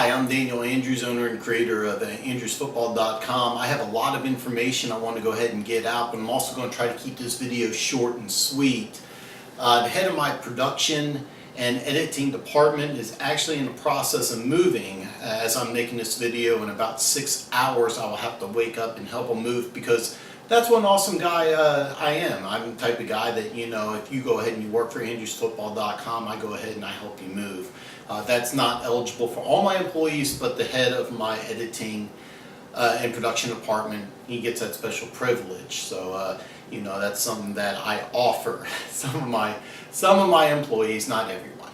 Hi, I'm Daniel Andrews, owner and creator of Andrewsfootball.com. I have a lot of information I want to go ahead and get out, but I'm also going to try to keep this video short and sweet. The head of my production and editing department is actually in the process of moving. As I'm making this video, in about 6 hours I will have to wake up and help him move, because that's what an awesome guy I am. I'm the type of guy that, you know, if you go ahead and you work for Andrewsfootball.com, I go ahead and I help you move. That's not eligible for all my employees, but the head of my editing and production department, he gets that special privilege. So, you know, that's something that I offer some of my employees, not everyone.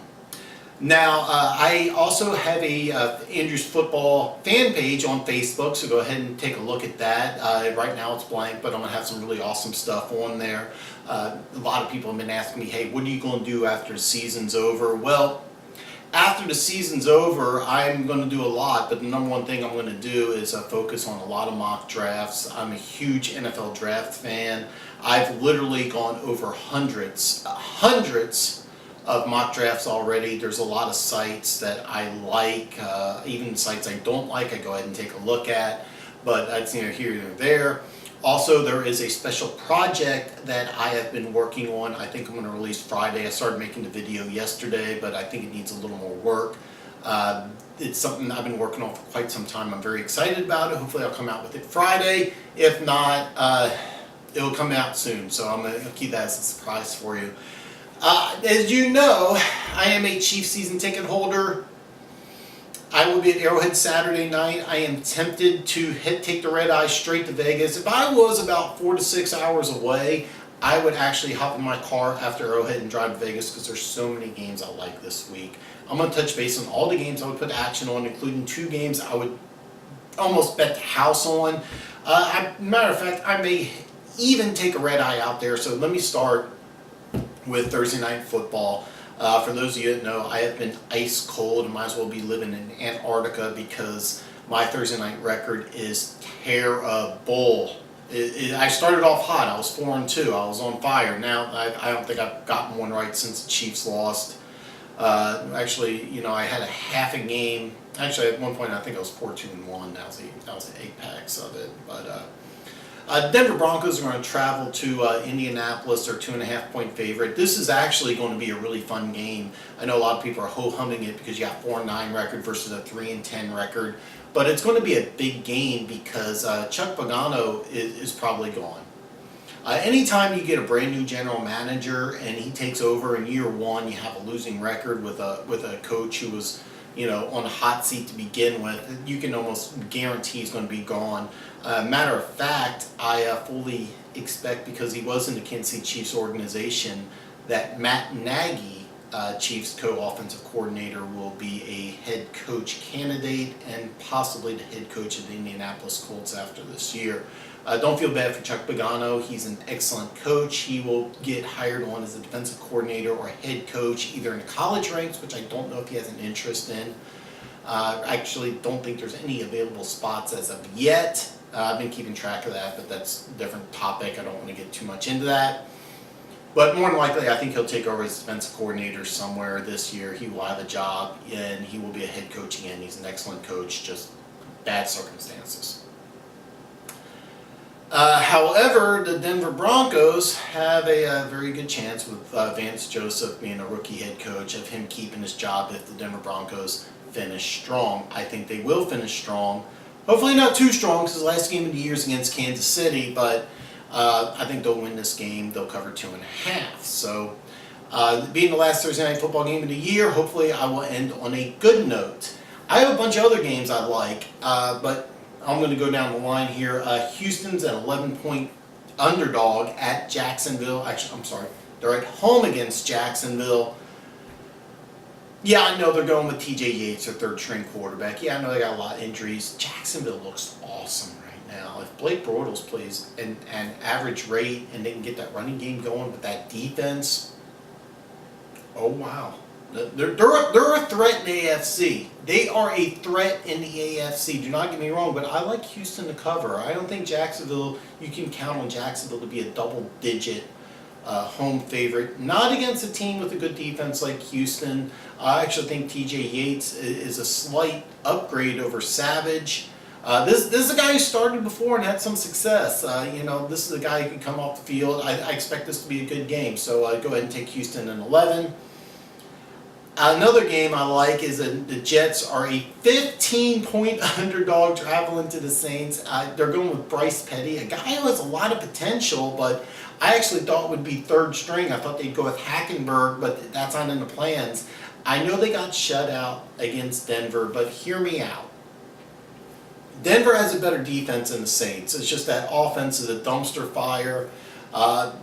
Now, I also have a Andrews Football fan page on Facebook, so go ahead and take a look at that. Right now it's blank, but I'm going to have some really awesome stuff on there. A lot of people have been asking me, hey, what are you going to do after the season's over? Well, after the season's over, I'm going to do a lot, but the number one thing I'm going to do is focus on a lot of mock drafts. I'm a huge NFL draft fan. I've literally gone over hundreds of mock drafts already. There's a lot of sites that I like, even sites I don't like, I go ahead and take a look at, but that's neither here nor there. Also, there is a special project that I have been working on. I think I'm going to release Friday. I started making the video yesterday, but I think it needs a little more work. It's something I've been working on for quite some time. I'm very excited about it. Hopefully I'll come out with it Friday. If not, it'll come out soon, so I'm going to keep that as a surprise for you. As you know, I am a Chiefs season ticket holder. I will be at Arrowhead Saturday night. I am tempted to take the red eye straight to Vegas. If I was about 4 to 6 hours away, I would actually hop in my car after Arrowhead and drive to Vegas, because there's so many games I like this week. I'm going to touch base on all the games I would put action on, including 2 games I would almost bet the house on. Matter of fact, I may even take a red eye out there. So let me start with Thursday Night Football. For those of you that know, I have been ice cold and might as well be living in Antarctica, because my Thursday night record is terrible. I started off hot. I was 4-2. I was on fire. Now I don't think I've gotten one right since the Chiefs lost. Actually, you know, I had a half a game. Actually, at one point I think I was 4-2-1. That was the apex of it. But Denver Broncos are going to travel to Indianapolis. They're a 2.5-point favorite. This is actually going to be a really fun game. I know a lot of people are ho-humming it because you got 4-9 record versus a 3-10 record. But it's going to be a big game because Chuck Pagano is probably gone. Anytime you get a brand new general manager and he takes over in year one, you have a losing record with a coach who was, you know, on the hot seat to begin with, you can almost guarantee he's going to be gone. Matter of fact, I fully expect, because he was in the Kansas City Chiefs organization, that Matt Nagy, Chiefs co-offensive coordinator, will be a head coach candidate and possibly the head coach of the Indianapolis Colts after this year. Don't feel bad for Chuck Pagano. He's an excellent coach. He will get hired on as a defensive coordinator or a head coach, either in the college ranks, which I don't know if he has an interest in. I actually don't think there's any available spots as of yet. I've been keeping track of that, but that's a different topic. I don't want to get too much into that. But more than likely, I think he'll take over as defensive coordinator somewhere this year. He will have a job, and he will be a head coach again. He's an excellent coach, just bad circumstances. However, the Denver Broncos have a very good chance with Vance Joseph being a rookie head coach of him keeping his job if the Denver Broncos finish strong. I think they will finish strong. Hopefully not too strong, because the last game of the year is against Kansas City, but I think they'll win this game. They'll cover 2.5. So being the last Thursday Night Football game of the year, hopefully I will end on a good note. I have a bunch of other games I like, but I'm going to go down the line here. Houston's an 11-point underdog at Jacksonville. Actually, I'm sorry. They're at home against Jacksonville. Yeah, I know they're going with TJ Yates, their third-string quarterback. Yeah, I know they got a lot of injuries. Jacksonville looks awesome right now. If Blake Bortles plays an average rate and they can get that running game going with that defense, oh, wow. They're a threat in the AFC. They are a threat in the AFC. Do not get me wrong, but I like Houston to cover. I don't think Jacksonville, you can count on Jacksonville to be a double-digit home favorite. Not against a team with a good defense like Houston. I actually think T.J. Yates is a slight upgrade over Savage. This is a guy who started before and had some success. This is a guy who can come off the field. I expect this to be a good game. So go ahead and take Houston in 11. Another game I like is the Jets are a 15-point underdog traveling to the Saints. They're going with Bryce Petty, a guy who has a lot of potential, but I actually thought would be third string. I thought they'd go with Hackenberg, but that's not in the plans. I know they got shut out against Denver, but hear me out. Denver has a better defense than the Saints. It's just that offense is a dumpster fire.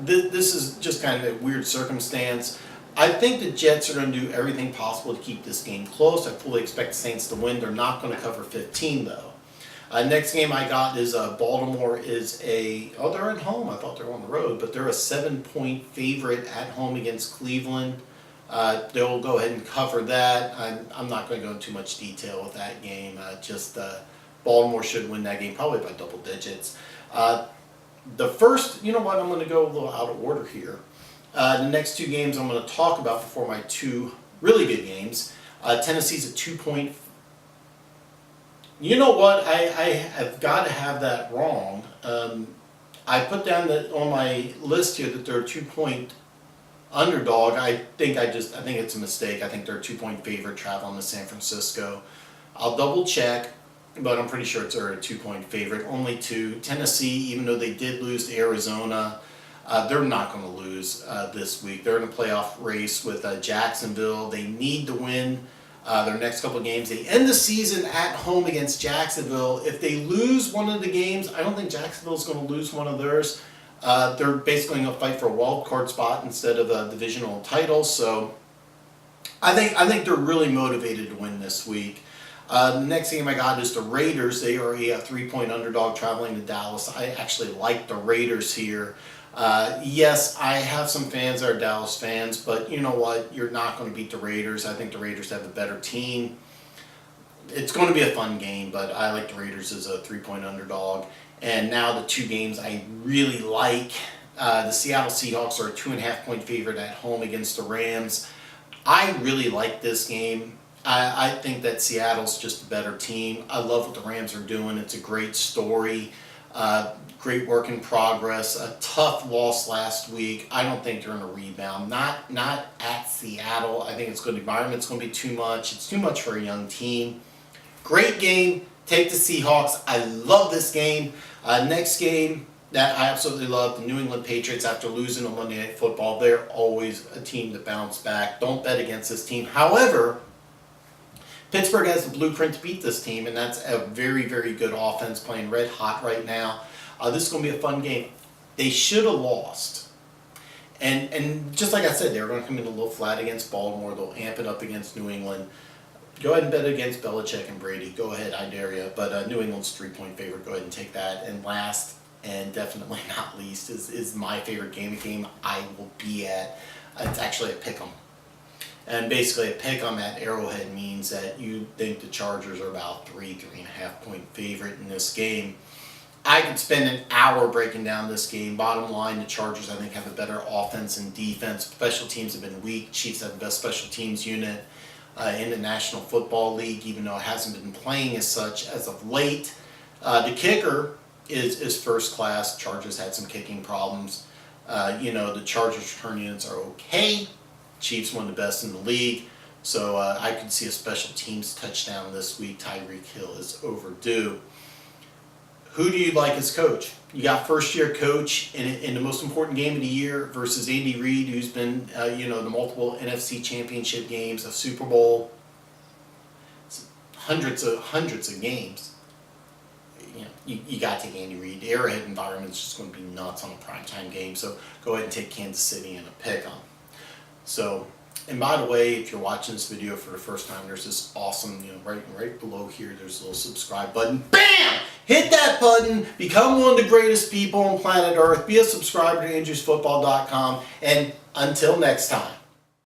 This is just kind of a weird circumstance. I think the Jets are going to do everything possible to keep this game close. I fully expect the Saints to win. They're not going to cover 15, though. Next game I got is Baltimore is they're at home. I thought they were on the road, but they're a 7-point favorite at home against Cleveland. They'll go ahead and cover that. I'm not going to go into too much detail with that game. Baltimore should win that game, probably by double digits. The first, I'm going to go a little out of order here. The next two games I'm going to talk about before my two really good games. Tennessee's a 2-point. You know what? I have got to have that wrong. I put down that on my list here that they're a 2-point underdog. I think it's a mistake. I think they're a 2-point favorite traveling to San Francisco. I'll double check, but I'm pretty sure they're a 2-point favorite. Only two. Tennessee, even though they did lose to Arizona, they're not going to lose this week. They're in a playoff race with Jacksonville. They need to win their next couple of games. They end the season at home against Jacksonville. If they lose one of the games, I don't think Jacksonville's going to lose one of theirs. They're basically going to fight for a wild card spot instead of a divisional title. So I think they're really motivated to win this week. The next game I got is the Raiders. They are a 3-point underdog traveling to Dallas. I actually like the Raiders here. Yes, I have some fans that are Dallas fans, but you know what? You're not going to beat the Raiders. I think the Raiders have a better team. It's going to be a fun game, but I like the Raiders as a 3-point underdog. And now the two games I really like. The Seattle Seahawks are a 2.5-point favorite at home against the Rams. I really like this game. I think that Seattle's just a better team. I love what the Rams are doing. It's a great story. Great work in progress. A tough loss last week. I don't think they're in a rebound. Not at Seattle. I think the environment's going to be too much. It's too much for a young team. Great game. Take the Seahawks. I love this game. Next game that I absolutely love, the New England Patriots. After losing on Monday Night Football, they're always a team to bounce back. Don't bet against this team. However, Pittsburgh has the blueprint to beat this team, and that's a very, very good offense playing red hot right now. This is going to be a fun game. They should have lost. And just like I said, they're going to come in a little flat against Baltimore. They'll amp it up against New England. Go ahead and bet against Belichick and Brady. Go ahead, I dare you. But New England's 3-point favorite. Go ahead and take that. And last, and definitely not least, is my favorite game I will be at. It's actually a pick'em. And basically a pick'em at Arrowhead means that you think the Chargers are about 3.5-point favorite in this game. I could spend an hour breaking down this game. Bottom line, the Chargers, I think, have a better offense and defense. Special teams have been weak. Chiefs have the best special teams unit in the National Football League, even though it hasn't been playing as such as of late. The kicker is first class. Chargers had some kicking problems. The Chargers return units are okay. Chiefs one of the best in the league. So I could see a special teams touchdown this week. Tyreek Hill is overdue. Who do you like as coach? You got first-year coach in the most important game of the year versus Andy Reid, who's been, the multiple NFC championship games, a Super Bowl, hundreds of games. You got to take Andy Reid. The Arrowhead environment is just going to be nuts on a primetime game. So go ahead and take Kansas City in a pick-em. So, and by the way, if you're watching this video for the first time, there's this awesome, right below here, there's a little subscribe button. BAM! Hit that button, become one of the greatest people on planet Earth, be a subscriber to Andrewsfootball.com, and until next time.